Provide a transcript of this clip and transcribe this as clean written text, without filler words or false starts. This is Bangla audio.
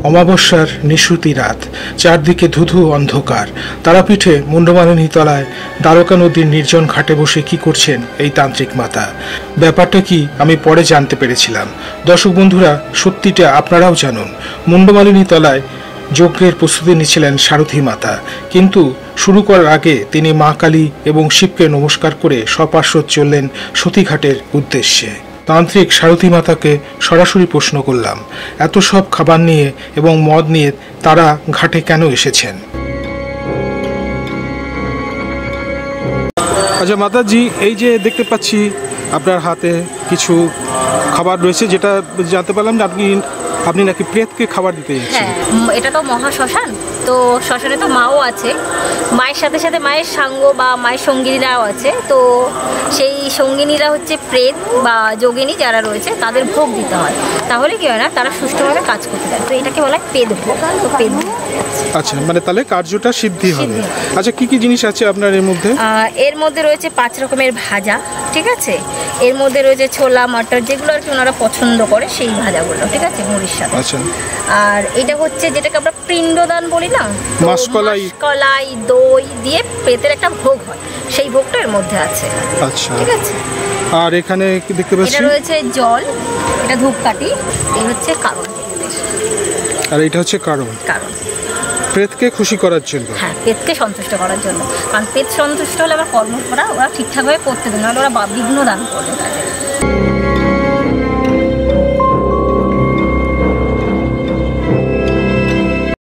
অমাবস্যার নিশুতি রাত, চারদিকে ধুধু অন্ধকার। তারাপীঠে মুন্ডমালিনী তলায় দ্বারকা নদীর নির্জন ঘাটে বসে কি করছেন এই তান্ত্রিক মাতা? ব্যাপারটা কি আমি পরে জানতে পেরেছিলাম। দর্শক বন্ধুরা, সত্যিটা আপনারাও জানুন। মুন্ডমালিনী তলায় যজ্ঞের প্রস্তুতি নিচ্ছিলেন সারথী মাতা, কিন্তু শুরু করার আগে তিনি মা কালী এবং শিবকে নমস্কার করে সপার্শ্বদ চললেন সতীঘাটের উদ্দেশ্যে। তান্ত্রিক সারথী মাতাকে সরাসরি প্রশ্ন করলাম, এত সব খাবার নিয়ে এবং মদ নিয়ে তারা ঘাটে কেন এসেছেন? আচ্ছা মাতাজি, এই যে দেখতে পাচ্ছি আপনার হাতে কিছু খাবার রয়েছে, যেটা জানতে পারলাম যে আপনি নাকি প্রেতকে খাবার দিতে যাচ্ছেন। হ্যাঁ, এটা তো মহা শ্মশান, তো শ্মশানে তো মাও আছে, মায়ের সাথে সাথে মায়ের সাঙ্গ বা মায়ের সঙ্গিনীরাও আছে। তো সেই সঙ্গিনীরা হচ্ছে প্রেত বা যোগিনী যারা রয়েছে, তাদের ভোগ দিতে হয়, তাহলে কি হয় না, তারা সুষ্ঠুভাবে কাজ করতে পারে। তো এটাকে বলা হয় পেদ ভোগ। তো পেদ ভোগ, আচ্ছা, মানে তাহলে কার্যটা সিদ্ধি হবে। আচ্ছা, কি কি জিনিস আছে আপনার এর মধ্যে? এর মধ্যে রয়েছে 5 রকমের ভাজা, ঠিক আছে। এর মধ্যে রয়েছে ছোলা মটর, যেগুলো আর কি ওনারা পছন্দ করে সেই ভাজাগুলো, ঠিক আছে, মুড়ির সাথে। আচ্ছা, আর এটা হচ্ছে যেটাকে আমরা পিণ্ডদান বলি না, মাসকলাই দই দিয়ে পেতের একটা ভোগ হয়, সেই ভোগটা এর মধ্যে আছে। আচ্ছা, ঠিক আছে। আর এখানে কি দেখতে পাচ্ছি? এটা রয়েছে জল, এটা ধূপকাঠি, এই হচ্ছে কারণ। আর এটা হচ্ছে কারণ প্রেতকে খুশি করার জন্য। হ্যাঁ, পেতকে সন্তুষ্ট করার জন্য, কারণ পেত সন্তুষ্ট হলে আমার কর্ম ওরা ঠিকঠাকভাবে করতে দেবে, নাহলে ওরা বিঘ্ন দান করবে কাজে।